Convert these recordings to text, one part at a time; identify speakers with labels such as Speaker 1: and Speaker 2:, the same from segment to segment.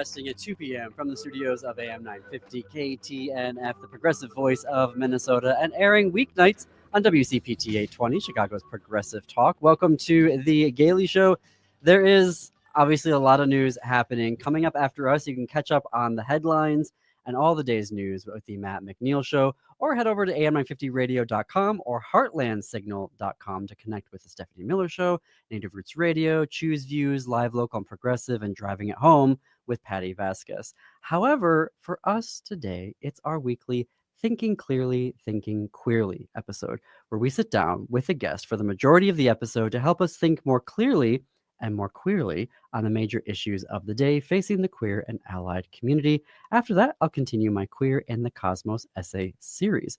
Speaker 1: broadcasting at 2 p.m. from the studios of AM 950 KTNF, the progressive voice of Minnesota, and airing weeknights on WCPT 820, Chicago's progressive talk. Welcome to the Gailey Show. There is obviously a lot of news happening. Coming up after us, you can catch up on the headlines and all the day's news with the Matt McNeil Show, or head over to am950radio.com or heartlandsignal.com to connect with the Stephanie Miller Show, Native Roots Radio, Choose Views, Live Local and Progressive, and Driving It Home with Patty Vasquez. However, for us today, it's our weekly Thinking Clearly, Thinking Queerly episode, where we sit down with a guest for the majority of the episode to help us think more clearly and more queerly on the major issues of the day facing the queer and allied community. After that, I'll continue my Queer in the Cosmos essay series.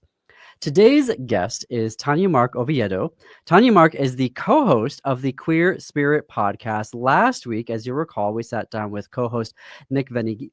Speaker 1: Today's guest is TanyaMarck Oviedo. TanyaMarck is the co-host of the Queer Spirit podcast. Last week, as you'll recall, we sat down with co-host Nick Venigoni.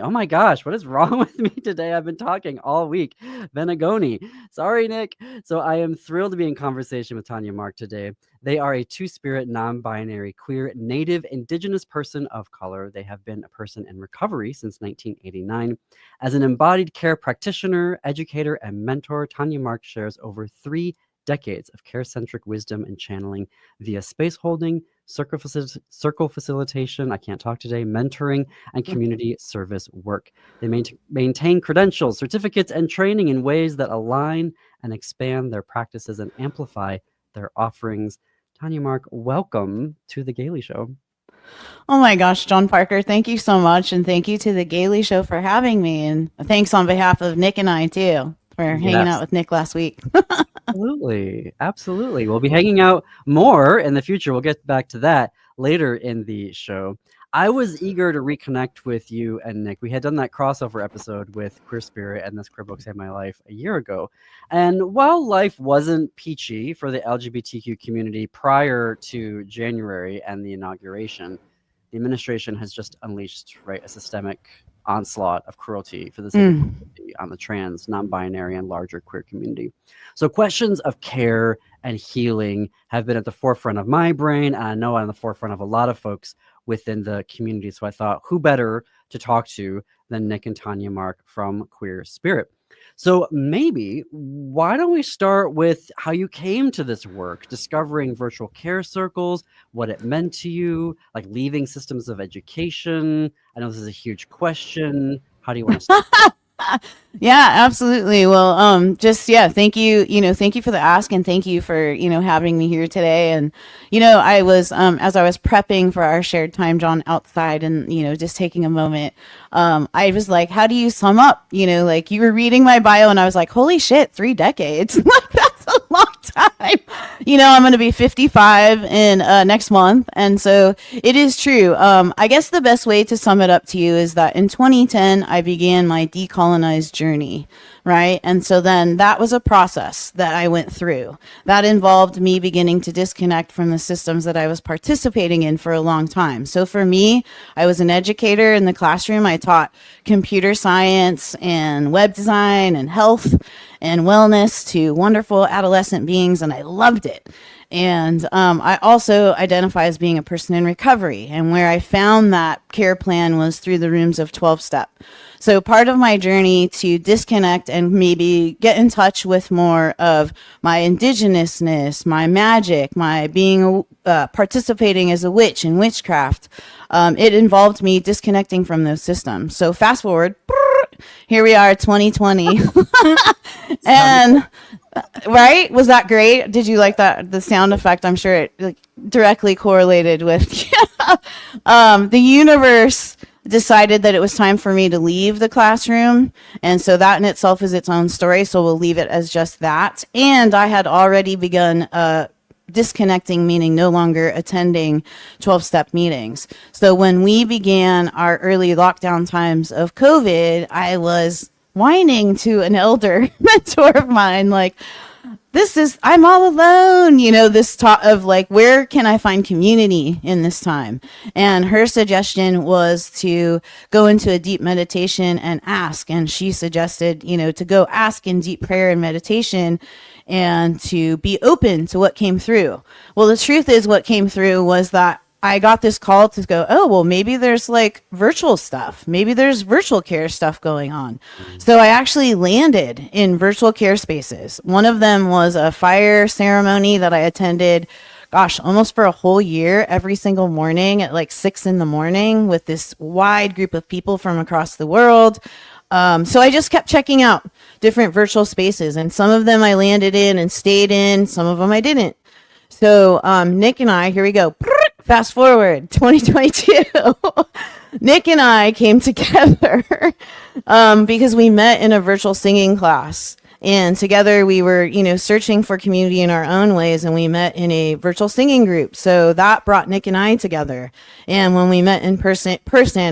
Speaker 1: Oh my gosh, what is wrong with me today? I've been talking all week. Venigoni. Sorry, Nick. So I am thrilled to be in conversation with TanyaMarck today. They are a two-spirit, non-binary, queer, Native, Indigenous person of color. They have been a person in recovery since 1989. As an embodied care practitioner, educator, and mentor, TanyaMarck shares over 3 decades of care-centric wisdom and channeling via space holding, circle facilitation, I can't talk today, mentoring, and community service work. They maintain credentials, certificates, and training in ways that align and expand their practices and amplify their offerings. TanyaMarck, welcome to The Gailey Show.
Speaker 2: Oh my gosh, John Parker, thank you so much. And thank you to The Gailey Show for having me. And thanks on behalf of Nick and I, too, for hanging out with Nick last week.
Speaker 1: Absolutely. We'll be hanging out more in the future. We'll get back to that later in the show. I was eager to reconnect with you and Nick. We had done that crossover episode with Queer Spirit and This Queer Book Saved My Life a year ago. And while life wasn't peachy for the LGBTQ community prior to January and the inauguration, the administration has just unleashed a systemic onslaught of cruelty for the community on the trans, non-binary, and larger queer community. So questions of care and healing have been at the forefront of my brain, and I know on the forefront of a lot of folks within the community. So I thought, who better to talk to than Nick and TanyaMarck from Queer Spirit? So maybe why don't we start with how you came to this work, discovering virtual care circles, what it meant to you, like leaving systems of education. I know this is a huge question. How do you want to start?
Speaker 2: Yeah, absolutely. Well, thank you. Thank you for the ask, and thank you for, having me here today. And, I was, as I was prepping for our shared time, John, outside and, just taking a moment, I was like, how do you sum up, like you were reading my bio and I was like, holy shit, 3 decades. Like that's a long time. I'm going to be 55 in next month. And so it is true. I guess the best way to sum it up to you is that in 2010, I began my decolonized journey, right? And so then that was a process that I went through. That involved me beginning to disconnect from the systems that I was participating in for a long time. So for me, I was an educator in the classroom. I taught computer science and web design and health and wellness to wonderful adolescent beings, and I loved it. And I also identify as being a person in recovery, and where I found that care plan was through the rooms of 12-step. So part of my journey to disconnect and maybe get in touch with more of my indigenousness, my magic, my being participating as a witch in witchcraft, it involved me disconnecting from those systems. So fast forward, here we are, 2020. And right? Was that great? Did you like that? The sound effect, I'm sure it directly correlated with the universe decided that it was time for me to leave the classroom. And so that in itself is its own story. So we'll leave it as just that. And I had already begun disconnecting, meaning no longer attending 12-step meetings. So when we began our early lockdown times of COVID, I was whining to an elder mentor of mine, like, I'm all alone, this thought of like, where can I find community in this time? And her suggestion was to go into a deep meditation and ask. And she suggested, to go ask in deep prayer and meditation. and to be open to what came through. Well, the truth is, what came through was that I got this call to go, oh, well, maybe there's like virtual stuff. Maybe there's virtual care stuff going on. So I actually landed in virtual care spaces. One of them was a fire ceremony that I attended, gosh, almost for a whole year, every single morning at like 6 a.m. with this wide group of people from across the world. So I just kept checking out different virtual spaces, and some of them I landed in and stayed in, some of them I didn't. So Nick and I, here we go, fast forward, 2022. Nick and I came together because we met in a virtual singing class. And together we were, searching for community in our own ways, and we met in a virtual singing group. So that brought Nick and I together. And when we met in person,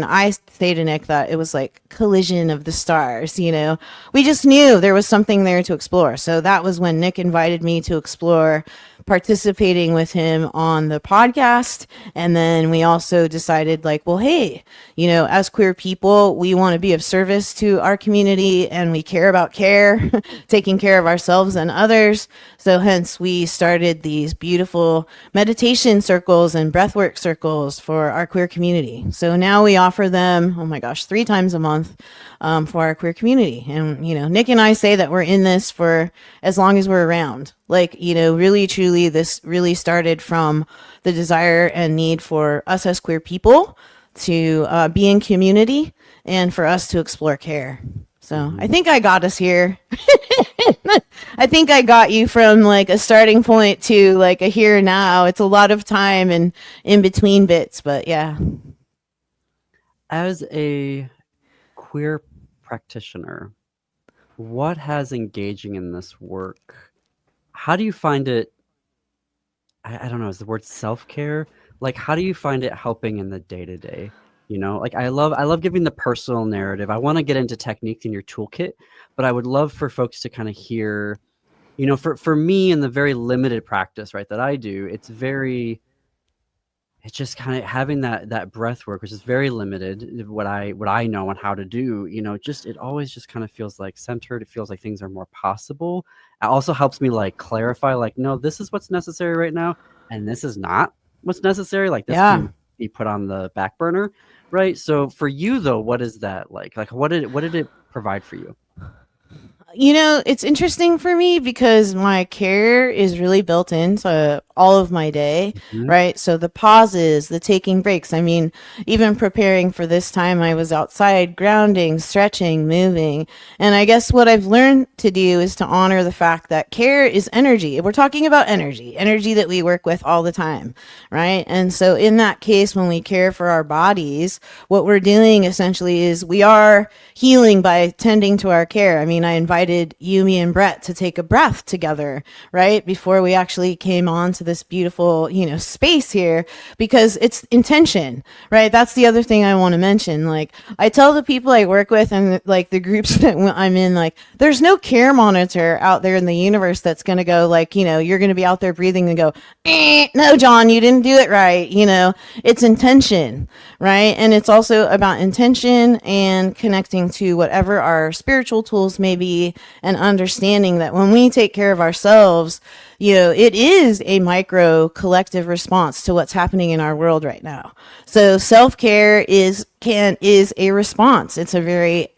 Speaker 2: I say to Nick that it was like collision of the stars, We just knew there was something there to explore. So that was when Nick invited me to explore participating with him on the podcast. And then we also decided like, well, hey, as queer people, we want to be of service to our community, and we care about care, taking care of ourselves and others. So hence we started these beautiful meditation circles and breathwork circles for our queer community. So now we offer them, oh my gosh, 3 times a month for our queer community. And, Nick and I say that we're in this for as long as we're around. Like, really, truly, this really started from the desire and need for us as queer people to be in community and for us to explore care. So I think I got us here. I think I got you from like a starting point to like a here now. It's a lot of time and in between bits, but yeah.
Speaker 1: As a queer practitioner, what has engaging in this work? How do you find it? I don't know, is the word self-care? Like, how do you find it helping in the day-to-day? Like I love giving the personal narrative. I want to get into techniques in your toolkit, but I would love for folks to kind of hear, for me in the very limited practice, right, that I do, it's just kind of having that breath work, which is very limited, what I know and how to do, it always just kind of feels like centered. It feels like things are more possible. It also helps me like clarify, like, no, this is what's necessary right now, and this is not what's necessary. Like this can be put on the back burner, right? So for you though, what is that like? Like what did it provide for you?
Speaker 2: It's interesting for me because my care is really built into all of my day, right? So the pauses, the taking breaks. I mean, even preparing for this time, I was outside grounding, stretching, moving. And I guess what I've learned to do is to honor the fact that care is energy. We're talking about energy that we work with all the time, right? And so in that case, when we care for our bodies, what we're doing essentially is we are healing by tending to our care. I mean, I invited Yumi and Brett to take a breath together, right? Before we actually came on to this beautiful, space here, because it's intention, right? That's the other thing I want to mention. Like I tell the people I work with and like the groups that I'm in, like there's no care monitor out there in the universe that's going to go like, you're going to be out there breathing and go, no, John, you didn't do it right. It's intention, right? And it's also about intention and connecting to whatever our spiritual tools may be, and understanding that when we take care of ourselves, it is a micro collective response to what's happening in our world right now. So self-care is a response. It's a very,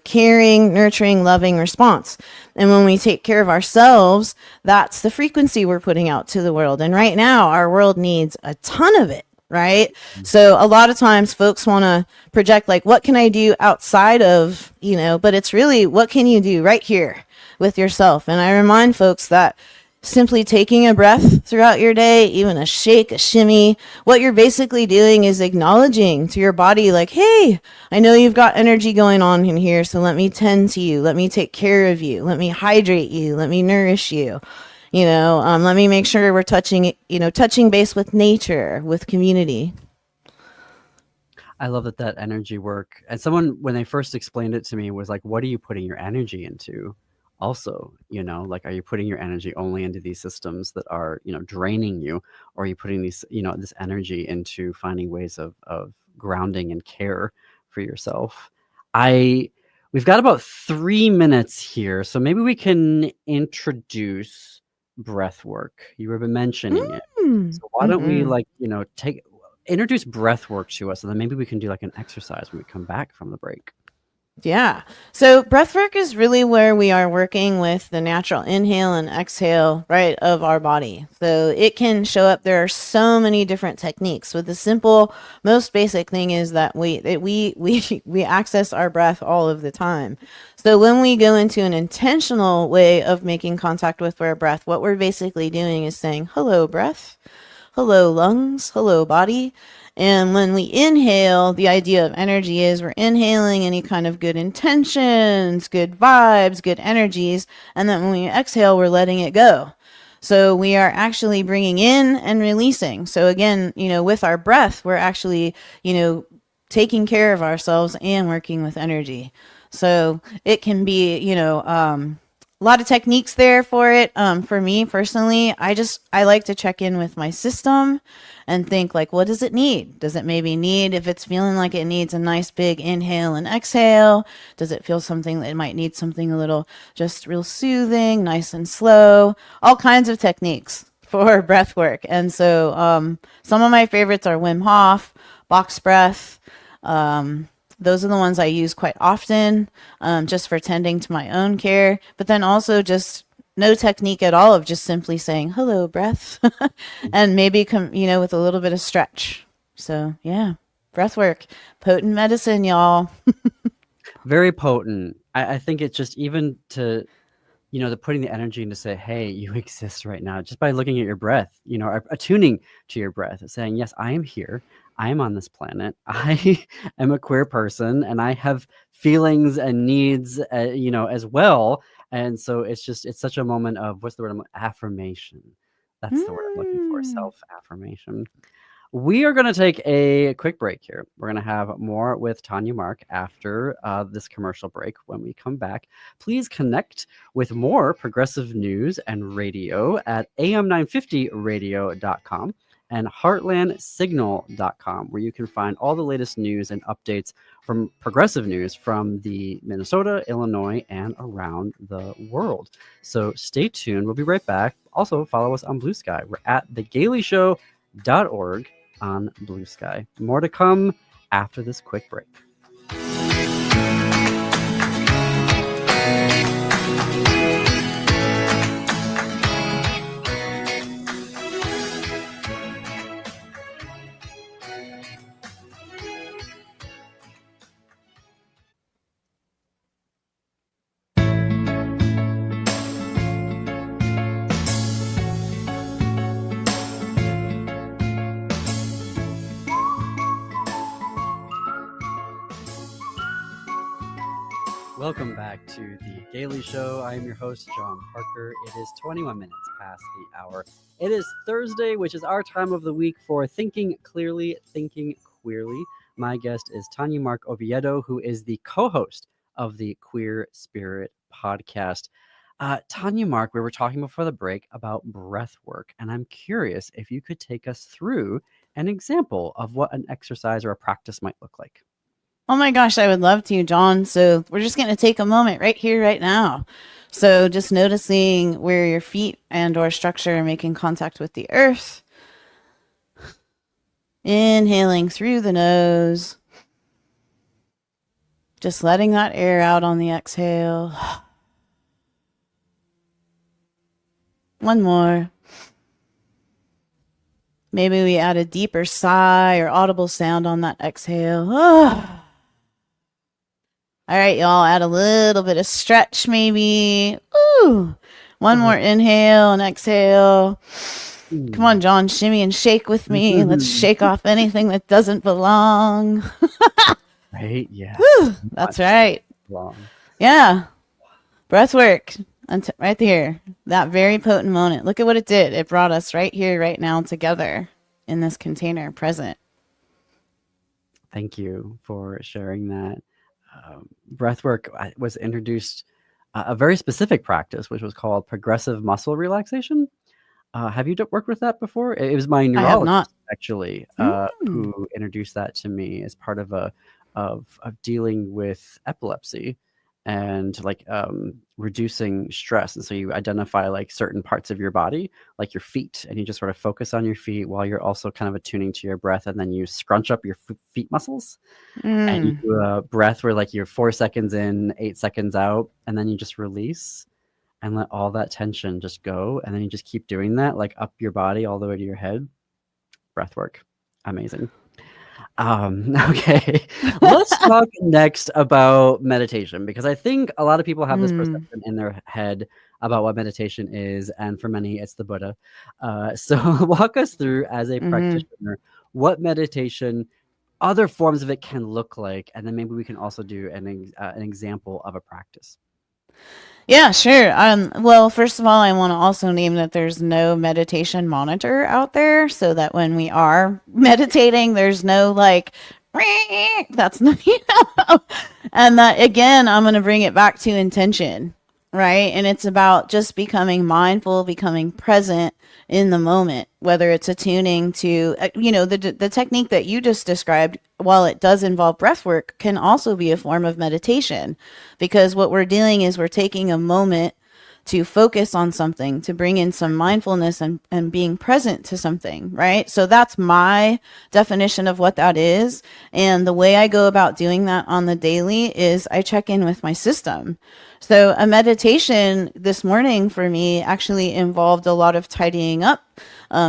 Speaker 2: caring, nurturing, loving response. And when we take care of ourselves, that's the frequency we're putting out to the world. And right now, our world needs a ton of it. Right. So a lot of times folks want to project like, what can I do outside of, but it's really, what can you do right here with yourself? And I remind folks that simply taking a breath throughout your day, even a shake, a shimmy, what you're basically doing is acknowledging to your body like, hey, I know you've got energy going on in here. So let me tend to you. Let me take care of you. Let me hydrate you. Let me nourish you. Let me make sure we're touching base with nature, with community.
Speaker 1: I love that energy work. And someone, when they first explained it to me, was like, what are you putting your energy into? Also, like, are you putting your energy only into these systems that are, draining you? Or are you putting these, this energy into finding ways of grounding and care for yourself? We've got about 3 minutes here, so maybe we can introduce breath work. You were mentioning it. So why don't we introduce breath work to us, and then maybe we can do like an exercise when we come back from the break.
Speaker 2: Yeah. So breathwork is really where we are working with the natural inhale and exhale, right, of our body. So it can show up. There are so many different techniques. So the simple, most basic thing is that we access our breath all of the time. So when we go into an intentional way of making contact with our breath, what we're basically doing is saying, hello, breath. Hello, lungs. Hello, body. And when we inhale, the idea of energy is we're inhaling any kind of good intentions, good vibes, good energies. And then when we exhale, we're letting it go. So we are actually bringing in and releasing. So again, with our breath, we're actually, taking care of ourselves and working with energy. So it can be, a lot of techniques there for it. For me personally, I like to check in with my system and think like, what does it need? Does it maybe need, if it's feeling like it needs a nice big inhale and exhale, does it feel something that it might need something a little just real soothing, nice and slow, all kinds of techniques for breath work. And so some of my favorites are Wim Hof, box breath. Those are the ones I use quite often, just for tending to my own care, but then also just no technique at all of just simply saying, hello, breath, and maybe with a little bit of stretch. So yeah, breath work, potent medicine, y'all.
Speaker 1: Very potent. I think it's just even to, the putting the energy in to say, hey, you exist right now, just by looking at your breath, attuning to your breath, saying, yes, I am here. I am on this planet. I am a queer person and I have feelings and needs, as well. And so it's such a moment of, what's the word? Affirmation. That's the word I'm looking for. Self-affirmation. We are going to take a quick break here. We're going to have more with TanyaMarck after this commercial break. When we come back, please connect with more progressive news and radio at am950radio.com and heartlandsignal.com, where you can find all the latest news and updates from progressive news from the Minnesota, Illinois, and around the world. So stay tuned. We'll be right back. Also, follow us on Blue Sky. We're at thegailyshow.org on Blue Sky. More to come after this quick break. Welcome back to The Gailey Show. I am your host, John Parker. It is 21 minutes past the hour. It is Thursday, which is our time of the week for Thinking Clearly, Thinking Queerly. My guest is TanyaMarck Oviedo, who is the co-host of the Queer Spirit podcast. TanyaMarck, we were talking before the break about breath work, and I'm curious if you could take us through an example of what an exercise or a practice might look like.
Speaker 2: Oh my gosh, I would love to, John. So we're just going to take a moment right here, right now. So just noticing where your feet and or structure are making contact with the earth. Inhaling through the nose. Just letting that air out on the exhale. One more. Maybe we add a deeper sigh or audible sound on that exhale. All right, y'all, add a little bit of stretch maybe. Ooh. One more inhale and exhale. Come on, John, shimmy and shake with me. Let's shake off anything that doesn't belong.
Speaker 1: Right, yeah.
Speaker 2: That's right.
Speaker 1: Long.
Speaker 2: Yeah. Breath work. Right there. That very potent moment. Look at what it did. It brought us right here, right now together in this container present.
Speaker 1: Thank you for sharing that. Breathwork was introduced a very specific practice, which was called progressive muscle relaxation. Have you worked with that before? It was my neurologist actually who introduced that to me as part of dealing with epilepsy. and like reducing stress. And so you identify like certain parts of your body, like your feet, and you just sort of focus on your feet while you're also kind of attuning to your breath. And then you scrunch up your feet muscles, and you do a breath where like you're 4 seconds in, 8 seconds out, and then you just release and let all that tension just go. And then you just keep doing that, like up your body all the way to your head. Breath work. Amazing. Okay, let's talk next about meditation, because I think a lot of people have this perception in their head about what meditation is, and for many, it's the Buddha. So walk us through, as a practitioner, what meditation, other forms of it can look like, and then maybe we can also do an example of a practice.
Speaker 2: Yeah, sure. Well, first of all, I want to also name that there's no meditation monitor out there, so that when we are meditating, there's no like, that's not, and that again, I'm going to bring it back to intention, right? And it's about just becoming mindful, becoming present in the moment, whether it's attuning to, the technique that you just described, while it does involve breath work, can also be a form of meditation, because what we're doing is we're taking a moment to focus on something, to bring in some mindfulness and being present to something, right? So that's my definition of what that is. And the way I go about doing that on the daily is I check in with my system. So a meditation this morning for me actually involved a lot of tidying up.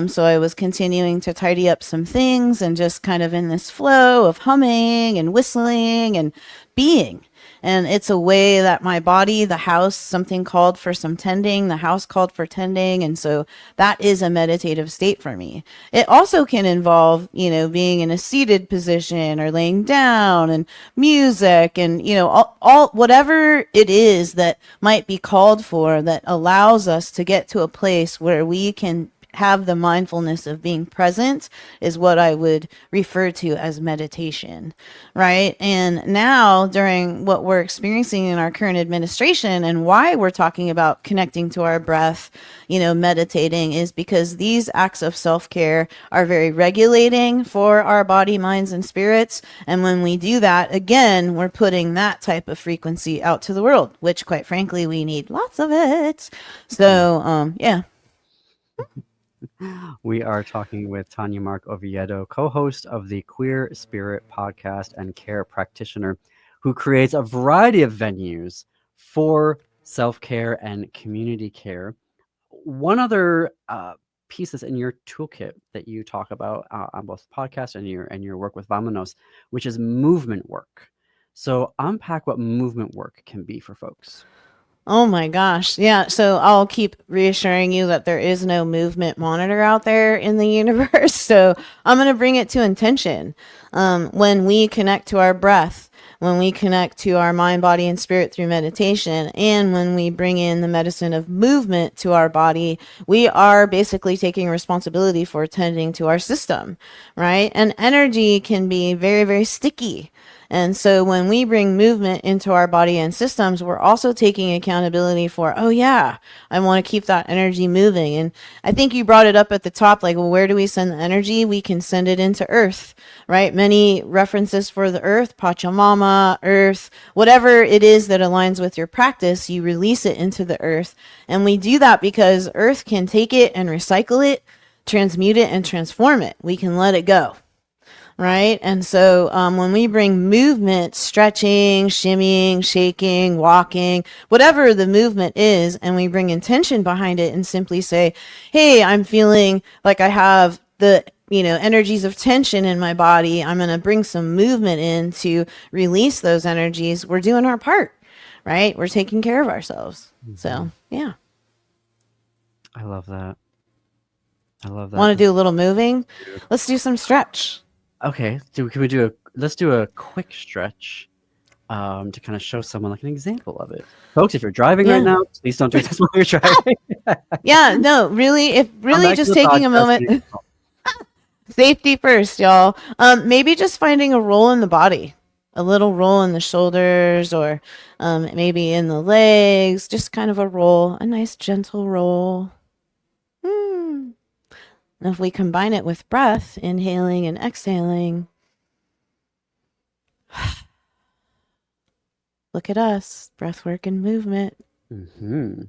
Speaker 2: So I was continuing to tidy up some things and just kind of in this flow of humming and whistling and being. And it's a way that my body, the house, something called for some tending, the house called for tending. And so that is a meditative state for me. It also can involve, being in a seated position or laying down, and music, and, all whatever it is that might be called for that allows us to get to a place where we can have the mindfulness of being present is what I would refer to as meditation, right? And now, during what we're experiencing in our current administration, and why we're talking about connecting to our breath, meditating, is because these acts of self-care are very regulating for our body, minds, and spirits. And when we do that, again, we're putting that type of frequency out to the world, which, quite frankly, we need lots of it. So, yeah.
Speaker 1: We are talking with TanyaMarck Oviedo, co-host of the Queer Spirit podcast and care practitioner, who creates a variety of venues for self-care and community care. One other piece is in your toolkit that you talk about on both podcasts and your work with Vamonos, which is movement work. So unpack what movement work can be for folks.
Speaker 2: Oh my gosh. Yeah. So I'll keep reassuring you that there is no movement monitor out there in the universe. So I'm going to bring it to intention. When we connect to our breath, when we connect to our mind, body, and spirit through meditation, and when we bring in the medicine of movement to our body, we are basically taking responsibility for tending to our system, right? And energy can be very, very sticky. And so when we bring movement into our body and systems, we're also taking accountability for, oh yeah, I want to keep that energy moving. And I think you brought it up at the top, like, well, where do we send the energy? We can send it into earth, right? Many references for the earth, Pachamama, earth, whatever it is that aligns with your practice, you release it into the earth. And we do that because earth can take it and recycle it, transmute it, and transform it. We can let it go. Right. And so when we bring movement, stretching, shimmying, shaking, walking, whatever the movement is, and we bring intention behind it and simply say, hey, I'm feeling like I have the energies of tension in my body. I'm going to bring some movement in to release those energies. We're doing our part, right? We're taking care of ourselves. Mm-hmm. So, yeah.
Speaker 1: I love that.
Speaker 2: Want to do a little moving? Let's do some stretch.
Speaker 1: Okay, let's do a quick stretch to kind of show someone like an example of it. Folks, if you're driving right now, please don't do this while you're driving.
Speaker 2: Yeah, no, really, just taking a moment. Safety first, y'all. Maybe just finding a roll in the body, a little roll in the shoulders, or maybe in the legs, just kind of a roll, a nice gentle roll. If we combine it with breath, inhaling and exhaling, Look at us, breathwork and movement.
Speaker 1: Mm-hmm.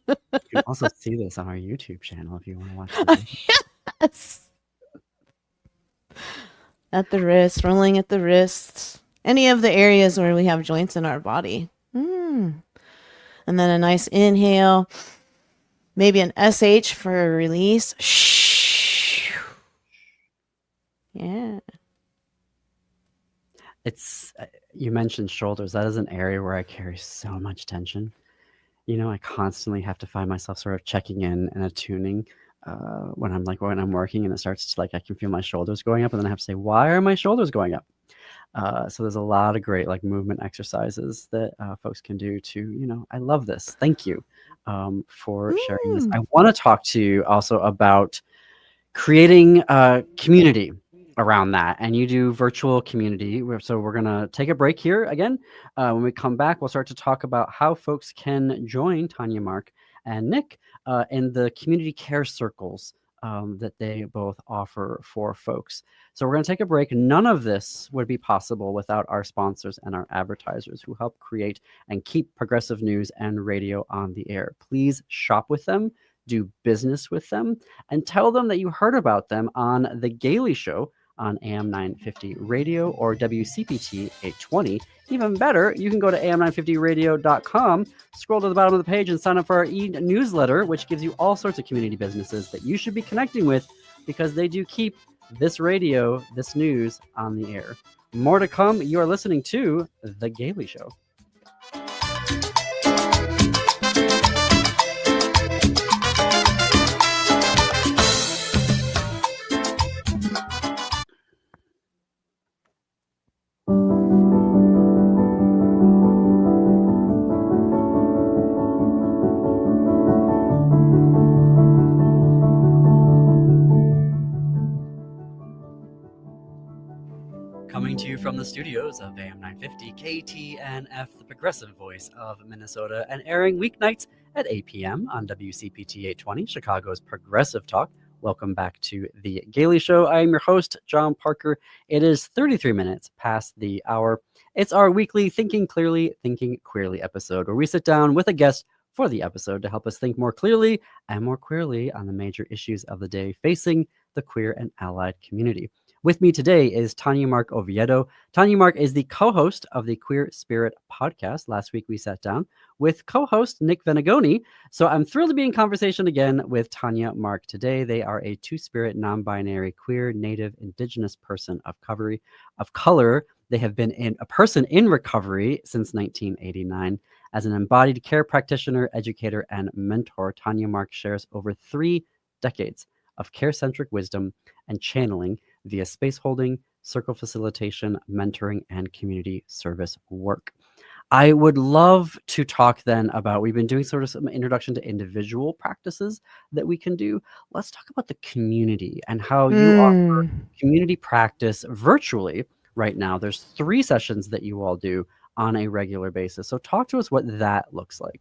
Speaker 1: You can also see this on our YouTube channel if you want to watch it.
Speaker 2: Yes. At the wrist, rolling at the wrists, any of the areas where we have joints in our body. And then a nice inhale, maybe an SH for a release. Yeah.
Speaker 1: You mentioned shoulders. That is an area where I carry so much tension. I constantly have to find myself sort of checking in and attuning when I'm working, and it starts to I can feel my shoulders going up, and then I have to say, why are my shoulders going up? So there's a lot of great movement exercises that folks can do to, I love this. Thank you for sharing this. I want to talk to you also about creating a community around that, and you do virtual community. So we're going to take a break here again. When we come back, we'll start to talk about how folks can join TanyaMarck and Nick in the community care circles that they both offer for folks. So we're going to take a break. None of this would be possible without our sponsors and our advertisers who help create and keep progressive news and radio on the air. Please shop with them, do business with them, and tell them that you heard about them on The Gaily Show on AM 950 Radio or WCPT 820. Even better, you can go to am950radio.com, scroll to the bottom of the page, and sign up for our e-newsletter, which gives you all sorts of community businesses that you should be connecting with because they do keep this radio, this news on the air. More to come. You are listening to The Gaily Show. Coming to you from the studios of AM 950 KTNF, the progressive voice of Minnesota, and airing weeknights at 8 p.m. on WCPT 820, Chicago's Progressive Talk. Welcome back to The Gaily Show. I am your host, John Parker. It is 33 minutes past the hour. It's our weekly Thinking Clearly, Thinking Queerly episode, where we sit down with a guest for the episode to help us think more clearly and more queerly on the major issues of the day facing the queer and allied community. With me today is TanyaMarck Oviedo. TanyaMarck is the co-host of the Queer Spirit podcast. Last week we sat down with co-host Nick Venegoni. So I'm thrilled to be in conversation again with TanyaMarck today. They are a two-spirit, non-binary, queer, native, indigenous person of color. They have been a person in recovery since 1989. As an embodied care practitioner, educator, and mentor, TanyaMarck shares over 3 decades of care-centric wisdom and channeling via space holding, circle facilitation, mentoring, and community service work. I would love to talk then about, we've been doing sort of some introduction to individual practices that we can do. Let's talk about the community and how you offer community practice virtually right now. There's 3 sessions that you all do on a regular basis. So talk to us what that looks like.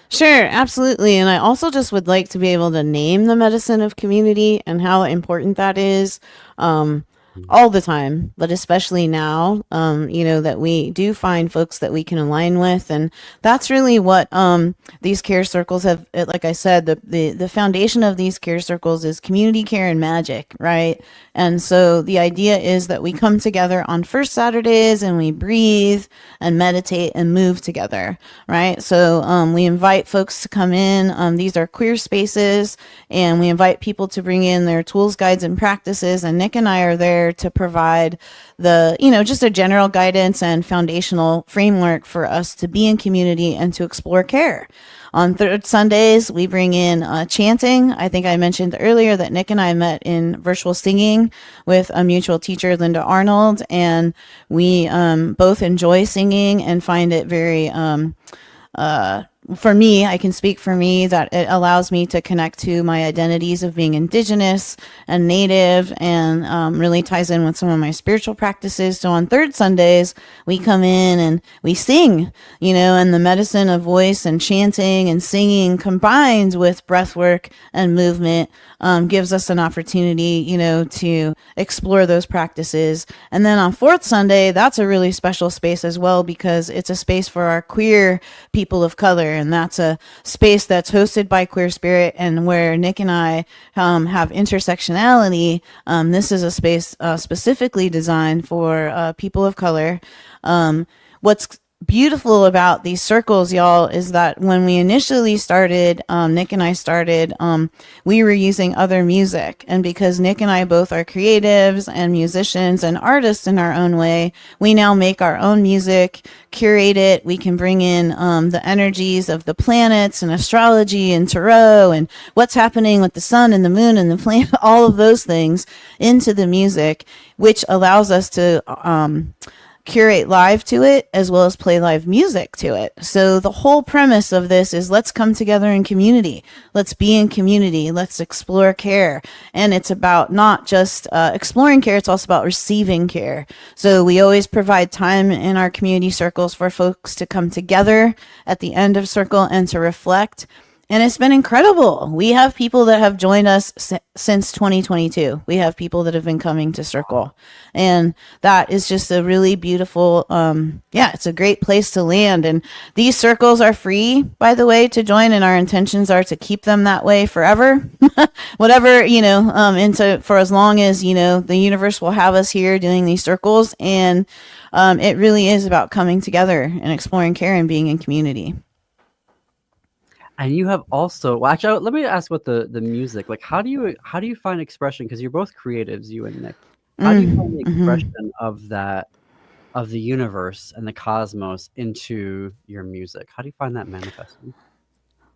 Speaker 2: Sure, absolutely. And I also just would like to be able to name the medicine of community and how important that is all the time, but especially now, that we do find folks that we can align with. And that's really what these care circles have, like I said, the foundation of these care circles is community care and magic, right? And so the idea is that we come together on first Saturdays and we breathe and meditate and move together, right? So we invite folks to come in. These are queer spaces, and we invite people to bring in their tools, guides, and practices. And Nick and I are there to provide the, just a general guidance and foundational framework for us to be in community and to explore care. On third Sundays, we bring in chanting. I think I mentioned earlier that Nick and I met in virtual singing with a mutual teacher, Linda Arnold, and we both enjoy singing and find it very for me, I can speak for me, that it allows me to connect to my identities of being indigenous and native, and really ties in with some of my spiritual practices. So on third Sundays, we come in and we sing, and the medicine of voice and chanting and singing combined with breath work and movement gives us an opportunity, to explore those practices. And then on fourth Sunday, that's a really special space as well, because it's a space for our queer people of color. And that's a space that's hosted by Queer Spirit, and where Nick and I have intersectionality. This is a space specifically designed for people of color. What's beautiful about these circles, y'all, is that when we initially started, Nick and I started, we were using other music. And because Nick and I both are creatives and musicians and artists in our own way, we now make our own music, curate it. We can bring in the energies of the planets and astrology and tarot and what's happening with the sun and the moon and the planet, all of those things into the music, which allows us to curate live to it as well as play live music to it. So the whole premise of this is, let's come together in community. Let's be in community. Let's explore care. And it's about not just exploring care, it's also about receiving care. So we always provide time in our community circles for folks to come together at the end of circle and to reflect. And it's been incredible. We have people that have joined us since 2022. We have people that have been coming to Circle. And that is just a really beautiful, it's a great place to land. And these circles are free, by the way, to join. And our intentions are to keep them that way forever. Whatever, for as long as, the universe will have us here doing these circles. And it really is about coming together and exploring care and being in community.
Speaker 1: And you have also, well, actually, let me ask about the music. Like, how do you find expression? Because you're both creatives, you and Nick. How do you find the expression of the universe and the cosmos into your music? How do you find that manifesting?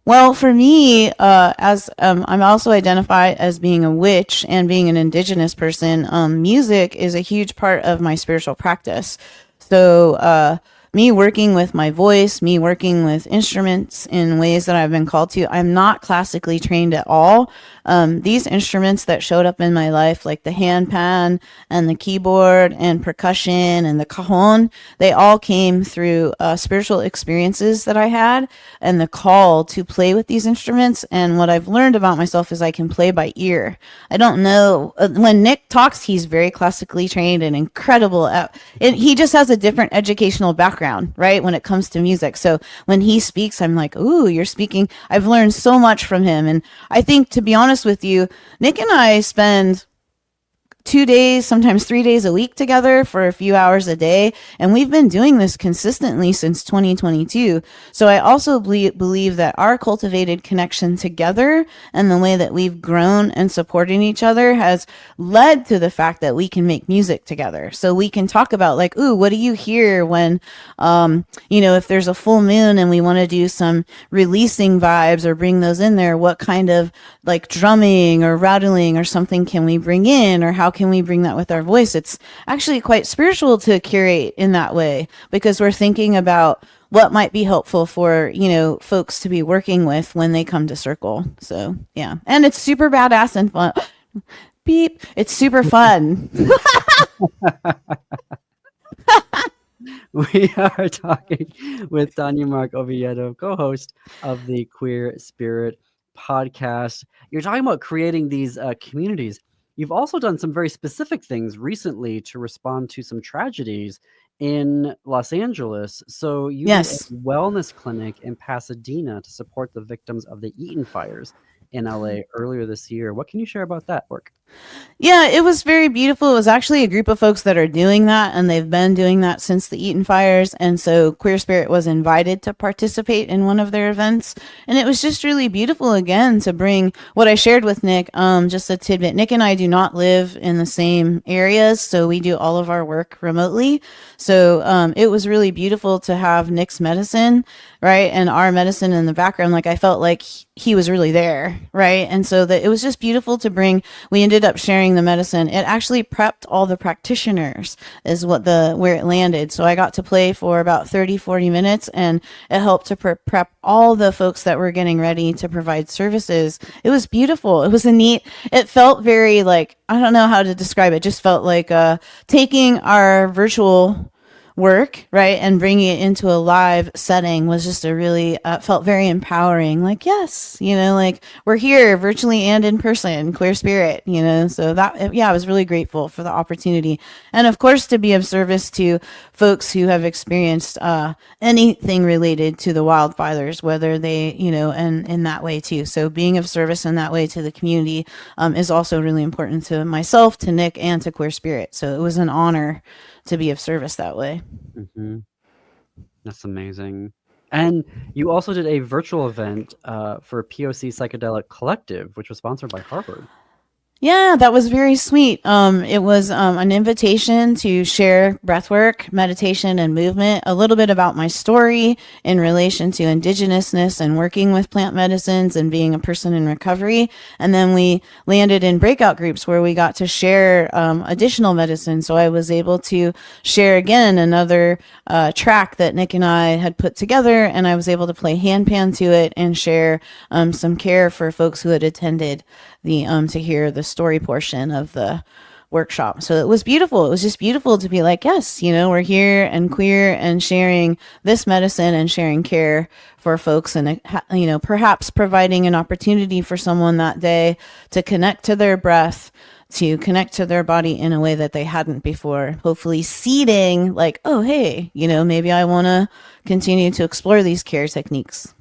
Speaker 2: Well, for me, as I'm also identified as being a witch and being an indigenous person, music is a huge part of my spiritual practice. So, me working with my voice, me working with instruments in ways that I've been called to, I'm not classically trained at all. These instruments that showed up in my life, like the handpan and the keyboard and percussion and the cajon, they all came through spiritual experiences that I had and the call to play with these instruments. And what I've learned about myself is I can play by ear. I don't know. When Nick talks, he's very classically trained and incredible at it. He just has a different educational background, right, when it comes to music. So when he speaks, I'm like, ooh, you're speaking. I've learned so much from him. And I think, to be honest with you, Nick and I spend 2 days, sometimes 3 days a week together for a few hours a day. And we've been doing this consistently since 2022. So I also believe that our cultivated connection together and the way that we've grown and supporting each other has led to the fact that we can make music together. So we can talk about like, ooh, what do you hear when, if there's a full moon and we want to do some releasing vibes or bring those in there, what kind of like drumming or rattling or something can we bring in, or how can we bring that with our voice? It's actually quite spiritual to curate in that way, because we're thinking about what might be helpful for, folks to be working with when they come to Circle. So, yeah. And it's super badass and fun. Beep. It's super fun.
Speaker 1: We are talking with TanyaMarck Oviedo, co-host of the Queer Spirit podcast. You're talking about creating these communities. You've also done some very specific things recently to respond to some tragedies in Los Angeles. So you did a wellness clinic in Pasadena to support the victims of the Eaton fires in LA earlier this year. What can you share about that work?
Speaker 2: Yeah, it was very beautiful. It was actually a group of folks that are doing that, and they've been doing that since the Eaton fires. And so Queer Spirit was invited to participate in one of their events. And it was just really beautiful, again, to bring what I shared with Nick, just a tidbit. Nick and I do not live in the same areas, so we do all of our work remotely. So it was really beautiful to have Nick's medicine right? And our medicine in the background, like I felt like he was really there, right? And so that it was just beautiful to bring. We ended up sharing the medicine. It actually prepped all the practitioners, is what where it landed. So I got to play for about 30-40 minutes, and it helped to prep all the folks that were getting ready to provide services. It was beautiful. It was it felt very like, I don't know how to describe it. Just felt like taking our virtual work, right, and bringing it into a live setting was just a really felt very empowering. Like, yes, like we're here virtually and in person, queer spirit, so that, yeah, I was really grateful for the opportunity, and of course to be of service to folks who have experienced anything related to the wildfires, whether they, and in that way too. So being of service in that way to the community is also really important to myself, to Nick, and to queer spirit. So it was an honor to be of service that way.
Speaker 1: Mm-hmm. That's amazing. And you also did a virtual event for POC Psychedelic Collective, which was sponsored by Harvard.
Speaker 2: Yeah, that was very sweet. It was an invitation to share breathwork, meditation, and movement, a little bit about my story in relation to indigenousness and working with plant medicines and being a person in recovery. And then we landed in breakout groups where we got to share additional medicine. So I was able to share again another track that Nick and I had put together, and I was able to play handpan to it and share some care for folks who had attended to hear the story portion of the workshop. So it was beautiful. It was just beautiful to be like, yes, we're here and queer and sharing this medicine and sharing care for folks, and perhaps providing an opportunity for someone that day to connect to their breath, to connect to their body in a way that they hadn't before, hopefully seeding like, oh, hey, maybe I want to continue to explore these care techniques.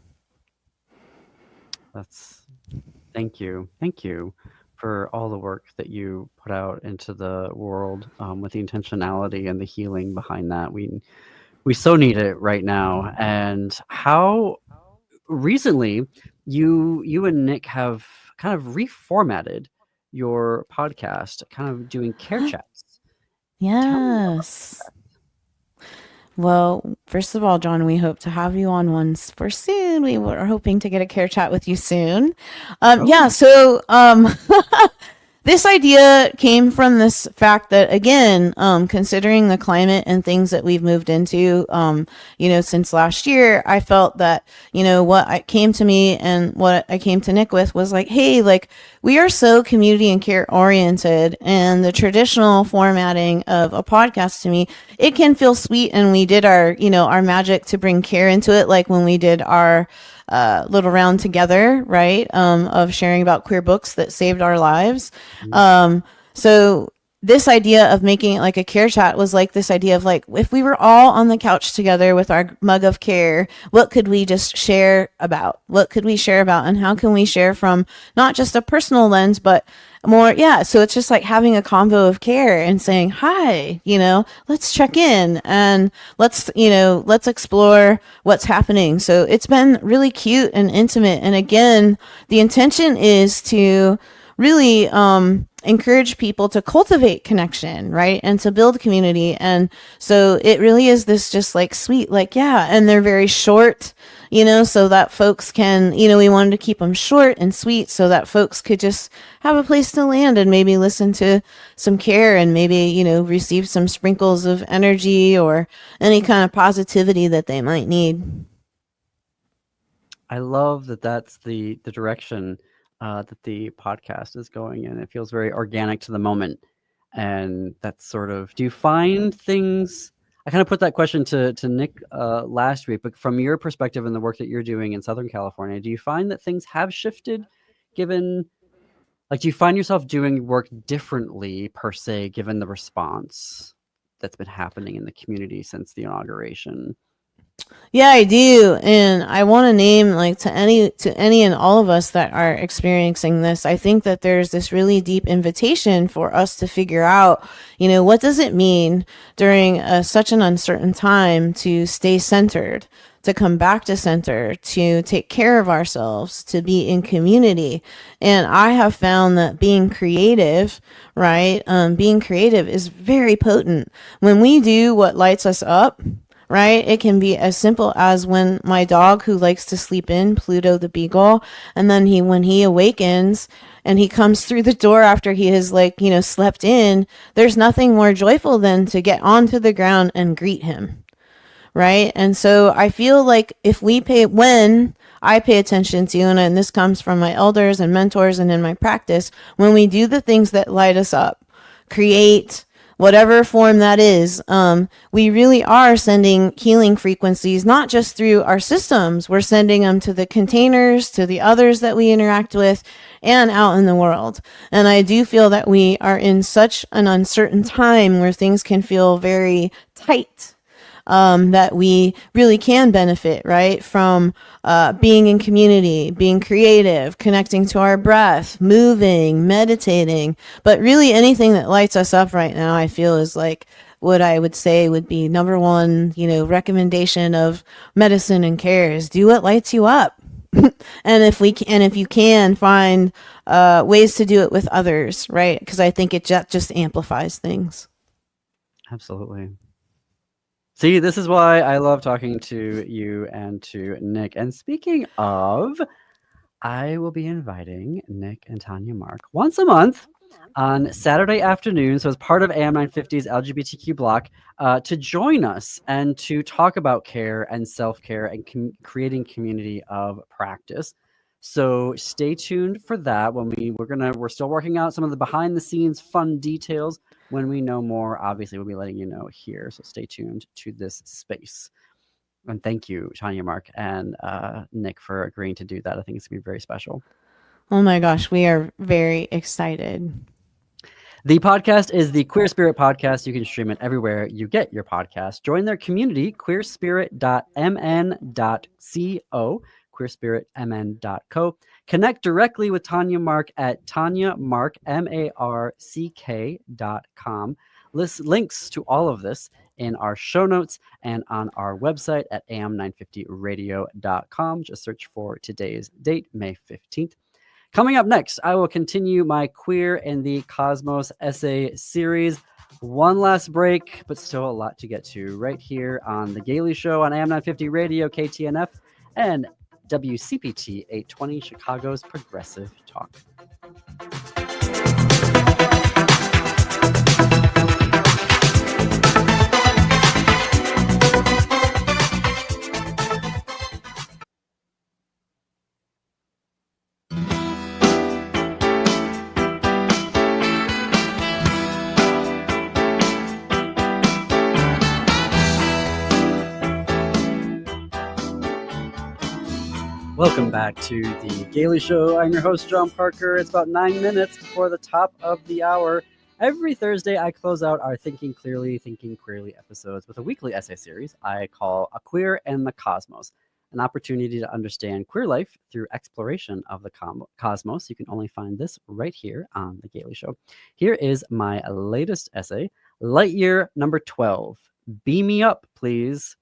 Speaker 1: Thank you for all the work that you put out into the world, with the intentionality and the healing behind that. We so need it right now. And how recently you and Nick have kind of reformatted your podcast, kind of doing care chats.
Speaker 2: Yes. Well, first of all, John, we hope to have you on once for soon. We were hoping to get a care chat with you soon. Yeah, so this idea came from this fact that, again, considering the climate and things that we've moved into, since last year, I felt that, what came to me and what I came to Nick with was like, hey, like, we are so community and care oriented, and the traditional formatting of a podcast, to me, it can feel sweet. And we did our magic to bring care into it, like when we did our little round together, right? Of sharing about queer books that saved our lives. So this idea of making it like a care chat was like this idea of like, if we were all on the couch together with our mug of care, what could we just share about? What could we share about? And how can we share from not just a personal lens, but more, yeah. So it's just like having a convo of care and saying, hi, let's check in and let's explore what's happening. So it's been really cute and intimate. And again, the intention is to really encourage people to cultivate connection, right? And to build community. And so it really is this just like sweet, like, yeah. And they're very short, so that folks can, we wanted to keep them short and sweet so that folks could just have a place to land and maybe listen to some care and maybe, receive some sprinkles of energy or any kind of positivity that they might need.
Speaker 1: I love that that's the direction that the podcast is going in. It feels very organic to the moment. And that's sort of, do you find things, I kind of put that question to Nick last week, but from your perspective and the work that you're doing in Southern California, do you find that things have shifted given, like, do you find yourself doing work differently per se, given the response that's been happening in the community since the inauguration?
Speaker 2: Yeah, I do. And I want to name like to any and all of us that are experiencing this, I think that there's this really deep invitation for us to figure out, what does it mean during such an uncertain time to stay centered, to come back to center, to take care of ourselves, to be in community. And I have found that being creative, right? Being creative is very potent. When we do what lights us up, right? It can be as simple as when my dog who likes to sleep in, Pluto the Beagle, and then when he awakens and he comes through the door after he has slept in, there's nothing more joyful than to get onto the ground and greet him, right? And so I feel like when I pay attention to, and this comes from my elders and mentors and in my practice, when we do the things that light us up, create whatever form that is, we really are sending healing frequencies, not just through our systems. We're sending them to the containers, to the others that we interact with, and out in the world. And I do feel that we are in such an uncertain time where things can feel very tight, that we really can benefit, right? From being in community, being creative, connecting to our breath, moving, meditating. But really anything that lights us up right now, I feel is like what I would say would be number one, recommendation of medicine and care is do what lights you up. And if you can find ways to do it with others, right? Because I think it just amplifies things.
Speaker 1: Absolutely. See, this is why I love talking to you and to Nick. And speaking of, I will be inviting Nick and TanyaMarck once a month on Saturday afternoon, so as part of AM 950's LGBTQ block, to join us and to talk about care and self-care and creating community of practice. So stay tuned for that. We're still working out some of the behind the scenes fun details. When we know more, obviously we'll be letting you know here. So stay tuned to this space. And thank you, TanyaMarck and Nick, for agreeing to do that. I think it's gonna be very special.
Speaker 2: Oh my gosh, we are very excited.
Speaker 1: The podcast is the Queer Spirit Podcast. You can stream it everywhere you get your podcast. Join their community, queerspirit.mn.co, queerspiritmn.co. Connect directly with TanyaMarck at TanyaMarck.com. Links to all of this in our show notes and on our website at am950radio.com. Just search for today's date, May 15th. Coming up next, I will continue my Queer in the Cosmos essay series. One last break, but still a lot to get to right here on The Gailey Show on AM 950 Radio, KTNF, and WCPT 820, Chicago's Progressive Talk. Welcome back to The Gailey Show. I'm your host, John Parker. It's about 9 minutes before the top of the hour. Every Thursday, I close out our Thinking Clearly, Thinking Queerly episodes with a weekly essay series I call A Queer and the Cosmos, an opportunity to understand queer life through exploration of the cosmos. You can only find this right here on The Gailey Show. Here is my latest essay, Light Year number 12. Beam me up, please.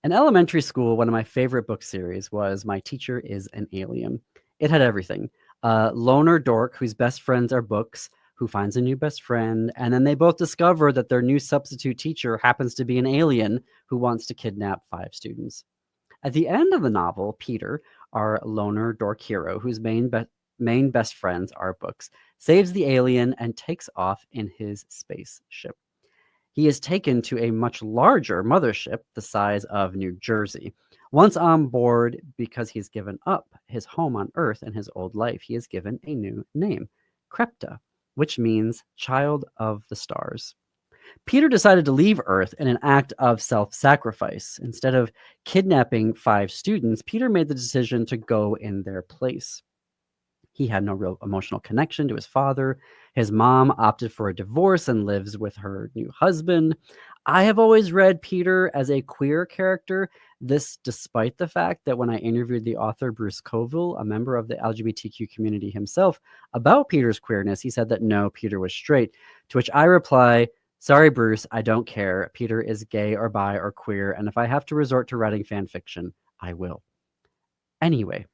Speaker 1: In elementary school, one of my favorite book series was My Teacher is an Alien. It had everything. A loner dork whose best friends are books, who finds a new best friend, and then they both discover that their new substitute teacher happens to be an alien who wants to kidnap 5 students. At the end of the novel, Peter, our loner dork hero, whose main best friends are books, saves the alien and takes off in his spaceship. He is taken to a much larger mothership the size of New Jersey. Once on board, because he's given up his home on Earth and his old life, he is given a new name, Krepta, which means child of the stars. Peter decided to leave Earth in an act of self-sacrifice. Instead of kidnapping 5 students, Peter made the decision to go in their place. He had no real emotional connection to his father. His mom opted for a divorce and lives with her new husband. I have always read Peter as a queer character, this despite the fact that when I interviewed the author Bruce Coville, a member of the LGBTQ community himself, about Peter's queerness, he said that no, Peter was straight, to which I reply, sorry, Bruce, I don't care. Peter is gay or bi or queer, and if I have to resort to writing fan fiction, I will. Anyway,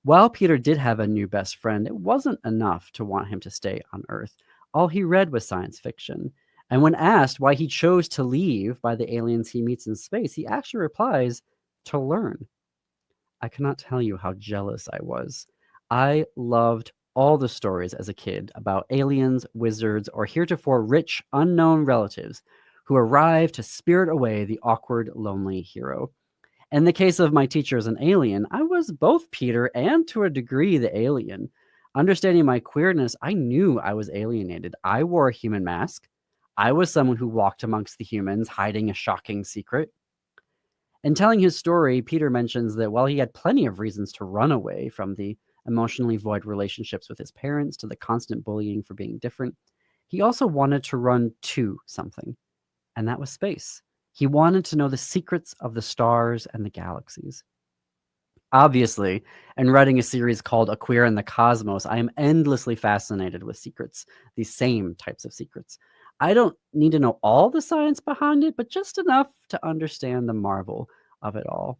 Speaker 1: while Peter did have a new best friend, it wasn't enough to want him to stay on Earth. All he read was science fiction. And when asked why he chose to leave by the aliens he meets in space, he actually replies, to learn. I cannot tell you how jealous I was. I loved all the stories as a kid about aliens, wizards, or heretofore rich, unknown relatives who arrive to spirit away the awkward, lonely hero. In the case of my teacher as an alien, I was both Peter and to a degree the alien. Understanding my queerness, I knew I was alienated. I wore a human mask. I was someone who walked amongst the humans, hiding a shocking secret. In telling his story, Peter mentions that while he had plenty of reasons to run away from the emotionally void relationships with his parents to the constant bullying for being different, he also wanted to run to something, and that was space. He wanted to know the secrets of the stars and the galaxies. Obviously, in writing a series called A Queer in the Cosmos, I am endlessly fascinated with secrets, these same types of secrets. I don't need to know all the science behind it, but just enough to understand the marvel of it all.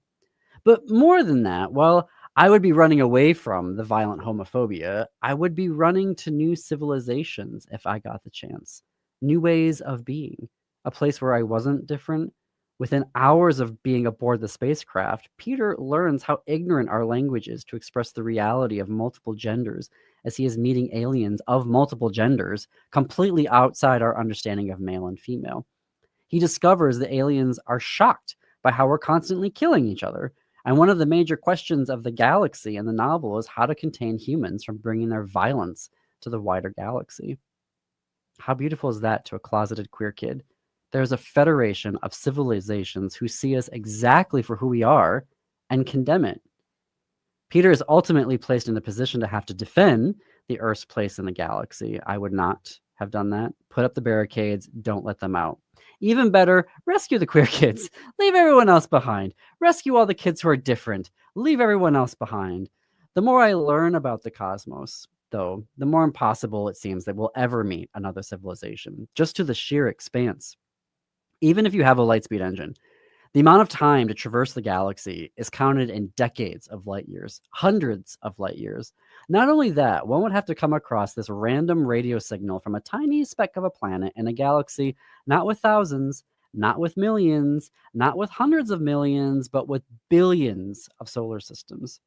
Speaker 1: But more than that, while I would be running away from the violent homophobia, I would be running to new civilizations if I got the chance. New ways of being. A place where I wasn't different. Within hours of being aboard the spacecraft, Peter learns how ignorant our language is to express the reality of multiple genders as he is meeting aliens of multiple genders, completely outside our understanding of male and female. He discovers that aliens are shocked by how we're constantly killing each other. And one of the major questions of the galaxy in the novel is how to contain humans from bringing their violence to the wider galaxy. How beautiful is that to a closeted queer kid? There's a federation of civilizations who see us exactly for who we are and condemn it. Peter is ultimately placed in the position to have to defend the Earth's place in the galaxy. I would not have done that. Put up the barricades, don't let them out. Even better, rescue the queer kids. Leave everyone else behind. Rescue all the kids who are different. Leave everyone else behind. The more I learn about the cosmos, though, the more impossible it seems that we'll ever meet another civilization, just to the sheer expanse. Even if you have a lightspeed engine, the amount of time to traverse the galaxy is counted in decades of light years, hundreds of light years. Not only that, one would have to come across this random radio signal from a tiny speck of a planet in a galaxy, not with thousands, not with millions, not with hundreds of millions, but with billions of solar systems.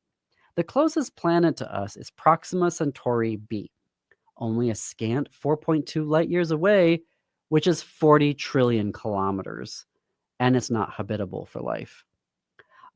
Speaker 1: The closest planet to us is Proxima Centauri b, only a scant 4.2 light years away, which is 40 trillion kilometers, and it's not habitable for life.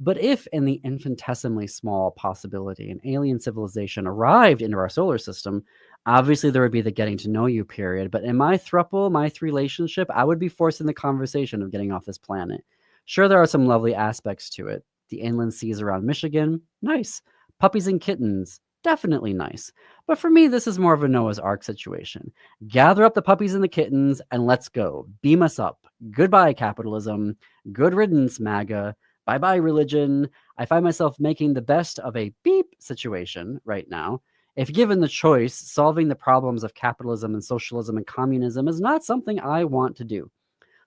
Speaker 1: But if, in the infinitesimally small possibility, an alien civilization arrived into our solar system, obviously there would be the getting to know you period. But in my throuple, my relationship, I would be forcing the conversation of getting off this planet. Sure, there are some lovely aspects to it. The inland seas around Michigan, nice. Puppies and kittens, definitely nice. But for me, this is more of a Noah's Ark situation. Gather up the puppies and the kittens and let's go. Beam us up. Goodbye, capitalism. Good riddance, MAGA. Bye-bye, religion. I find myself making the best of a beep situation right now. If given the choice, solving the problems of capitalism and socialism and communism is not something I want to do.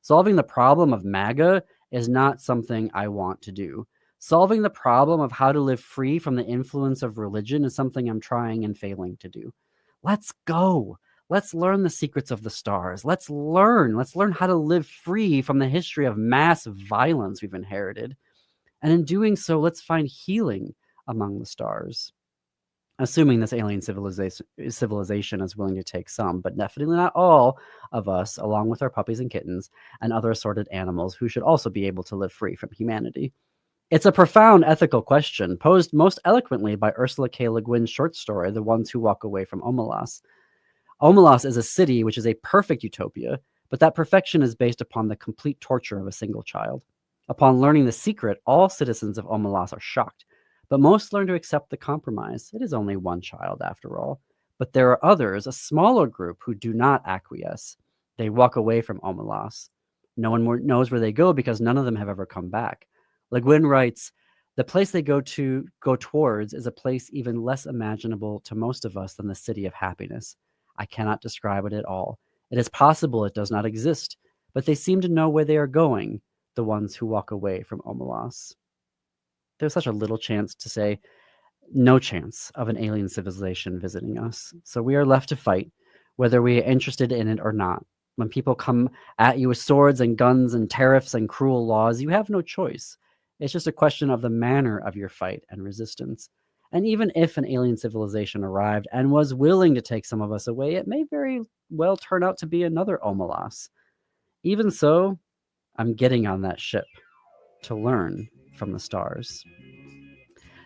Speaker 1: Solving the problem of MAGA is not something I want to do. Solving the problem of how to live free from the influence of religion is something I'm trying and failing to do. Let's go. Let's learn the secrets of the stars. Let's learn how to live free from the history of mass violence we've inherited. And in doing so, let's find healing among the stars. Assuming this alien civilization is willing to take some, but definitely not all of us, along with our puppies and kittens and other assorted animals who should also be able to live free from humanity. It's a profound ethical question, posed most eloquently by Ursula K. Le Guin's short story, The Ones Who Walk Away from Omelas. Omelas is a city which is a perfect utopia, but that perfection is based upon the complete torture of a single child. Upon learning the secret, all citizens of Omelas are shocked, but most learn to accept the compromise. It is only one child, after all. But there are others, a smaller group, who do not acquiesce. They walk away from Omelas. No one knows where they go because none of them have ever come back. Le Guin writes, the place they go towards is a place even less imaginable to most of us than the city of happiness. I cannot describe it at all. It is possible it does not exist, but they seem to know where they are going, the ones who walk away from Omelas. There's such a little chance to say no chance of an alien civilization visiting us. So we are left to fight, whether we are interested in it or not. When people come at you with swords and guns and tariffs and cruel laws, you have no choice. It's just a question of the manner of your fight and resistance. And even if an alien civilization arrived and was willing to take some of us away, it may very well turn out to be another Omelas. Even so, I'm getting on that ship to learn from the stars.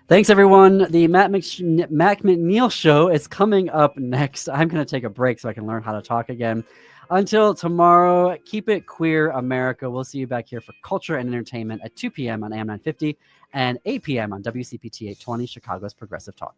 Speaker 1: Thanks, everyone. The Matt McNeil Show is coming up next. I'm going to take a break so I can learn how to talk again. Until tomorrow, keep it queer, America. We'll see you back here for culture and entertainment at 2 p.m. on AM 950 and 8 p.m. on WCPT 820, Chicago's Progressive Talk.